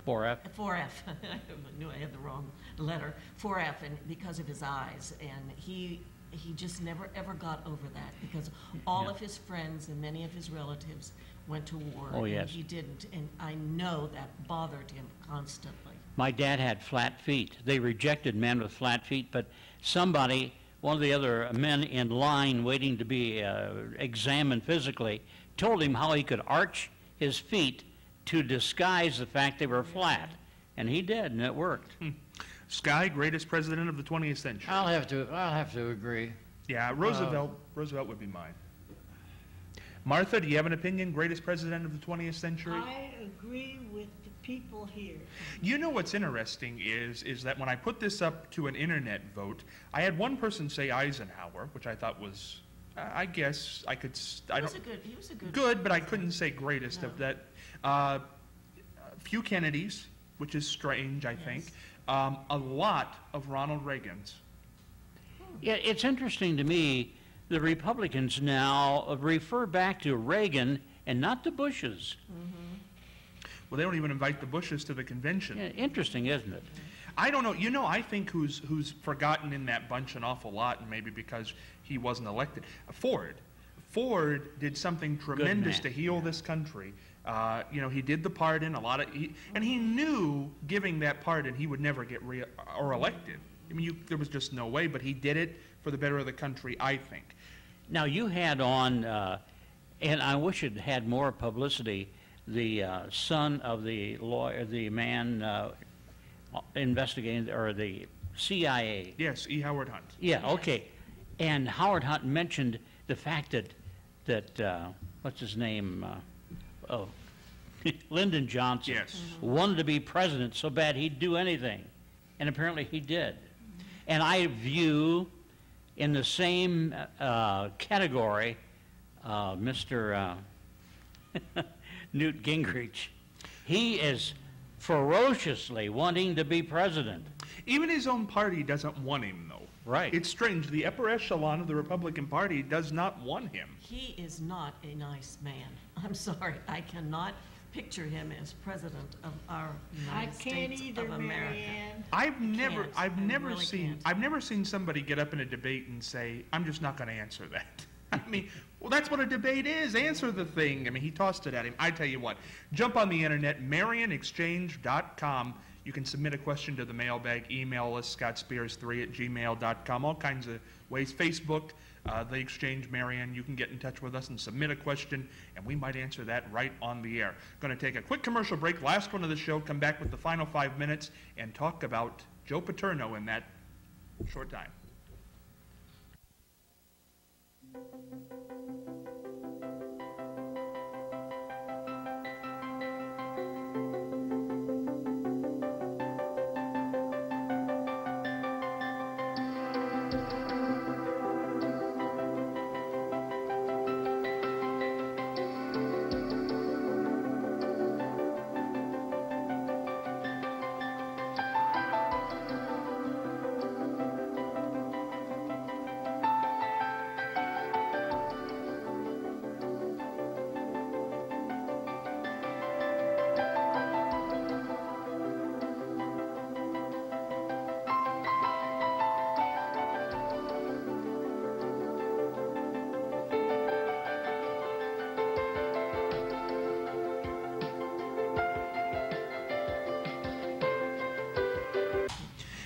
4F. 4F. I knew I had the wrong letter. 4F, and because of his eyes, and he just never ever got over that because all of his friends and many of his relatives went to war. Oh, yes. And he didn't, and I know that bothered him constantly. My dad had flat feet. They rejected men with flat feet, but one of the other men in line waiting to be examined physically, told him how he could arch his feet to disguise the fact they were flat. And he did, and it worked. Sky, greatest president of the 20th century. I'll have to agree. Yeah, Roosevelt would be mine. Martha, do you have an opinion? Greatest president of the 20th century? I agree with the people here. You know what's interesting is that when I put this up to an internet vote, I had one person say Eisenhower, which I thought was, I guess I could. He was a good. Good, but I couldn't say greatest of that. Few Kennedys, which is strange, I think. A lot of Ronald Reagans. Yeah, it's interesting to me, the Republicans now refer back to Reagan and not the Bushes. Well, they don't even invite the Bushes to the convention. Yeah, interesting, isn't it? I don't know. You know, I think who's forgotten in that bunch an awful lot, and maybe because he wasn't elected. Ford. Ford did something tremendous to heal this country. You know, he did the pardon, and he knew giving that pardon he would never get elected. I mean, there was just no way, but he did it for the better of the country, I think. Now, you had on, and I wish it had more publicity, the son of the lawyer, the man investigating, or the CIA. Yes, E. Howard Hunt. Yeah, okay. And Howard Hunt mentioned the fact that what's his name? Lyndon Johnson. Yes. Wanted to be president so bad he'd do anything. And apparently he did. And I view in the same category Mr. Newt Gingrich. He is ferociously wanting to be president. Even his own party doesn't want him, though. Right. It's strange. The upper echelon of the Republican Party does not want him. He is not a nice man. I'm sorry. I cannot picture him as president of our United States of America. Marianne. I've never really seen can't. I've never seen somebody get up in a debate and say, "I'm just not going to answer that." I mean, well, that's what a debate is. Answer the thing. I mean, he tossed it at him. I tell you what, jump on the internet, MarionExchange.com. You can submit a question to the mailbag. Email us, scottspears3@gmail.com. All kinds of ways. Facebook, The Exchange Marion. You can get in touch with us and submit a question, and we might answer that right on the air. Going to take a quick commercial break, last one of the show, come back with the final 5 minutes, and talk about Joe Paterno in that short time.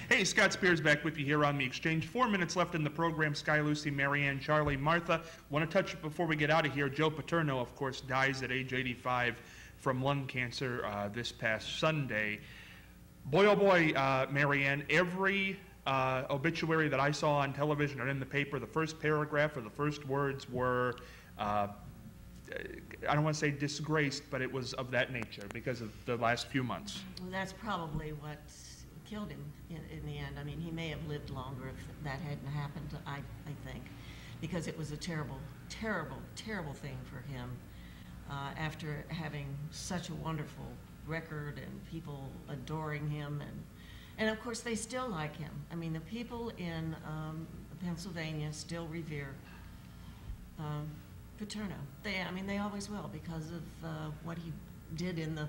Hey, Scott Spears back with you here on The Exchange. 4 minutes left in the program. Sky, Lucy, Marianne, Charlie, Martha. Want to touch before we get out of here. Joe Paterno, of course, dies at age 85 from lung cancer this past Sunday. Boy, oh boy, Marianne, every obituary that I saw on television or in the paper, the first paragraph or the first words were, I don't want to say disgraced, but it was of that nature because of the last few months. Well, that's probably what killed him in the end. I mean, he may have lived longer if that hadn't happened, I think, because it was a terrible terrible, terrible thing for him after having such a wonderful record and people adoring him. And of course, they still like him. I mean, the people in Pennsylvania still revere Paterno. They always will because of what he did in the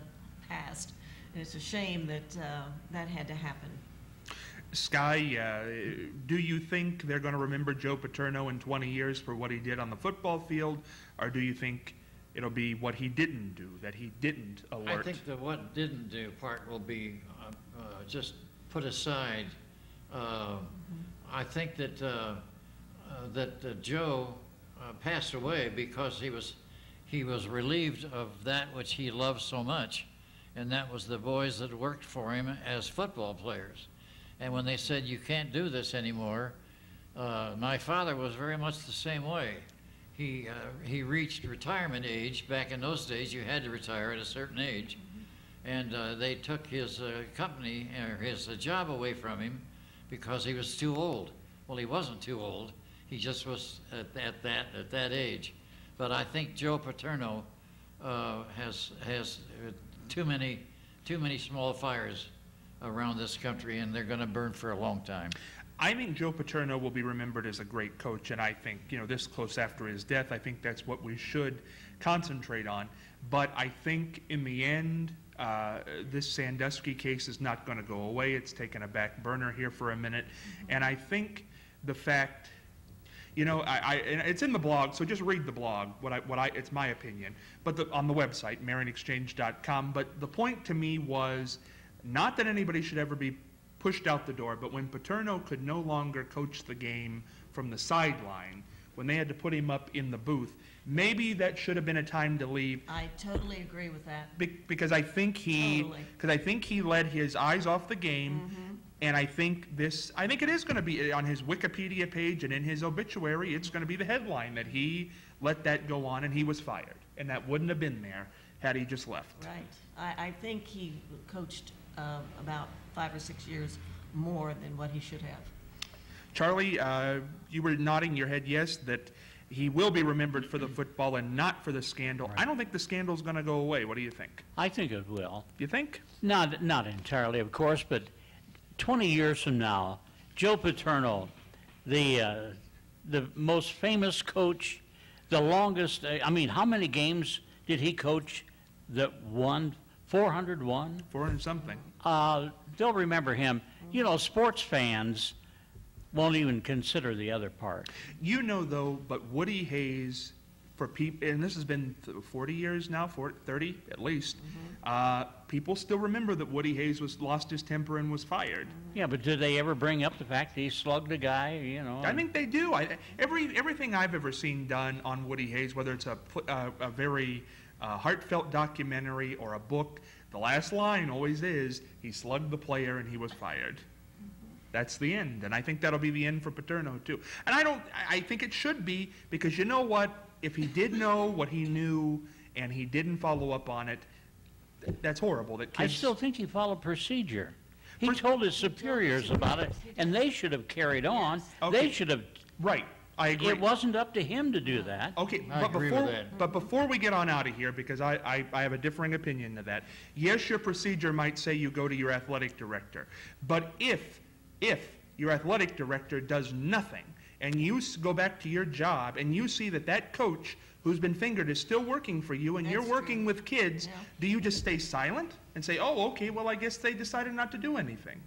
past. And it's a shame that that had to happen. Sky, do you think they're going to remember Joe Paterno in 20 years for what he did on the football field, or do you think it'll be what he didn't do, that he didn't alert? I think the what didn't do part will be just put aside. I think that Joe passed away because he was relieved of that which he loved so much, and that was the boys that worked for him as football players. And when they said, you can't do this anymore, my father was very much the same way. He reached retirement age. Back in those days, you had to retire at a certain age. And they took his company, or his job away from him because he was too old. Well, he wasn't too old. He just was at that age. But I think Joe Paterno has too many small fires around this country, and they're going to burn for a long time. I think Joe Paterno will be remembered as a great coach, and I think, this close after his death, I think that's what we should concentrate on. But I think in the end, this Sandusky case is not going to go away. It's taken a back burner here for a minute. And I think the fact, and it's in the blog, so just read the blog, it's my opinion, but on the website, MarionExchange.com. But the point to me was not that anybody should ever be pushed out the door, but when Paterno could no longer coach the game from the sideline, when they had to put him up in the booth, maybe that should have been a time to leave. I totally agree with that. Because I think he let his eyes off the game, and I think it is going to be on his Wikipedia page and in his obituary. It's going to be the headline that he let that go on and he was fired, and that wouldn't have been there had he just left. Right. I think he coached about 5 or 6 years more than what he should have. Charlie, you were nodding your head yes, that he will be remembered for the football and not for the scandal. Right. I don't think the scandal's going to go away. What do you think? I think it will. You think? Not entirely, of course, but 20 years from now, Joe Paterno, the most famous coach, the longest, how many games did he coach that won? 401? 400 something. They'll remember him. Sports fans won't even consider the other part. Though, but Woody Hayes, for people, and this has been 40 years now, 30 at least, people still remember that Woody Hayes lost his temper and was fired. Yeah, but did they ever bring up the fact that he slugged a guy, I think they do. Everything I've ever seen done on Woody Hayes, whether it's a very heartfelt documentary or a book, the last line always is, he slugged the player and he was fired. That's the end, and I think that'll be the end for Paterno too. And I think it should be, because you know what? If he did know what he knew and he didn't follow up on it, that's horrible. That kids... I still think he followed procedure. He told his superiors about it, and they should have carried on. Okay. They should have... Right. I agree. It wasn't up to him to do that. Okay, I agree with that. But before we get on out of here, because I have a differing opinion to that, yes, your procedure might say you go to your athletic director. But if your athletic director does nothing, and you go back to your job, and you see that coach who's been fingered is still working for you, and you're working with kids, do you just stay silent and say, oh, okay, well, I guess they decided not to do anything?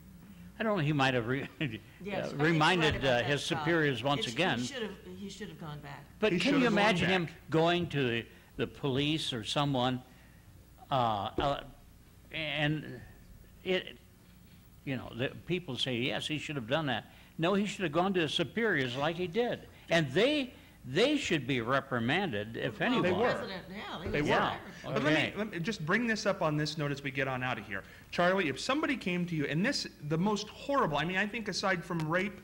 I don't know, he might have reminded his superiors once again. He should have gone back. But can you imagine him going to the police or someone, and the people say, yes, he should have done that. No, he should have gone to his superiors like he did. And they should be reprimanded, if anyone. They were. They were. Yeah. But let me just bring this up on this note as we get on out of here. Charlie, if somebody came to you, and the most horrible, I think aside from rape,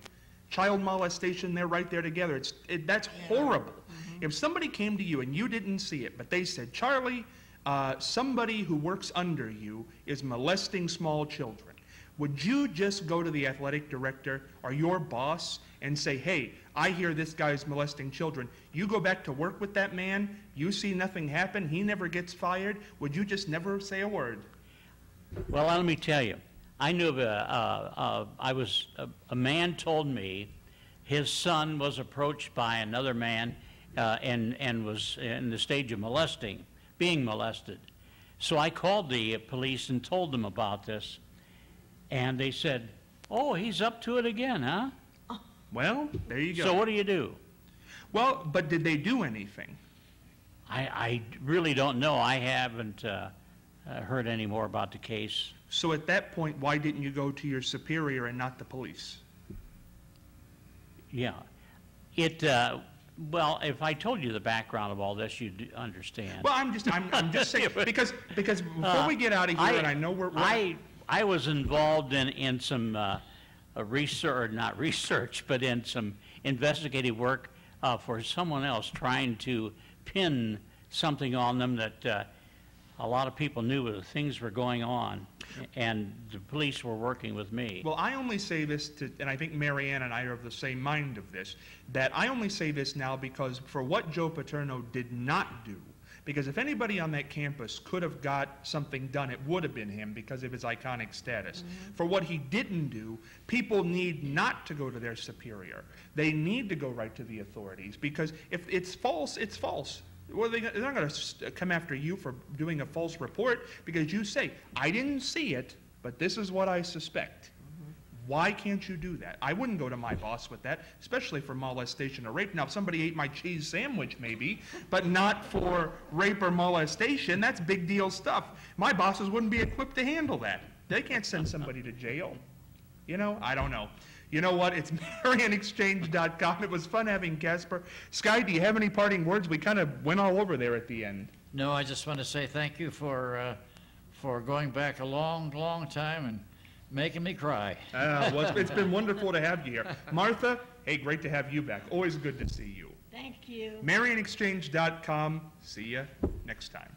child molestation, they're right there together. That's horrible. If somebody came to you and you didn't see it, but they said, Charlie, somebody who works under you is molesting small children, would you just go to the athletic director or your boss and say, hey, I hear this guy's molesting children. You go back to work with that man, you see nothing happen, he never gets fired. Would you just never say a word? Well, let me tell you, I knew of a man told me his son was approached by another man and was in the stage of being molested. So I called the police and told them about this, and they said, oh, he's up to it again, huh? Well, there you go. So what do you do? Well, but did they do anything? I really don't know. I haven't heard any more about the case. So at that point, why didn't you go to your superior and not the police? Yeah. Well, if I told you the background of all this, you'd understand. Well, I'm just saying, because before we get out of here, and I know I was involved in some research, not research, but in some investigative work for someone else trying to pin something on them that a lot of people knew that things were going on, and the police were working with me. Well, I only say this and I think Marianne and I are of the same mind of this, that I only say this now because for what Joe Paterno did not do, because if anybody on that campus could have got something done, it would have been him because of his iconic status. Mm-hmm. For what he didn't do, people need not to go to their superior. They need to go right to the authorities, because if it's false, it's false. Well, they're not going to come after you for doing a false report because you say, I didn't see it, but this is what I suspect. Mm-hmm. Why can't you do that? I wouldn't go to my boss with that, especially for molestation or rape. Now, if somebody ate my cheese sandwich, maybe, but not for rape or molestation. That's big deal stuff. My bosses wouldn't be equipped to handle that. They can't send somebody to jail. You know, I don't know. You know what? It's MarianExchange.com. It was fun having Casper. Sky, do you have any parting words? We kind of went all over there at the end. No, I just want to say thank you for going back a long, long time and making me cry. Well, it's been wonderful to have you here. Martha, hey, great to have you back. Always good to see you. Thank you. MarianExchange.com. See you next time.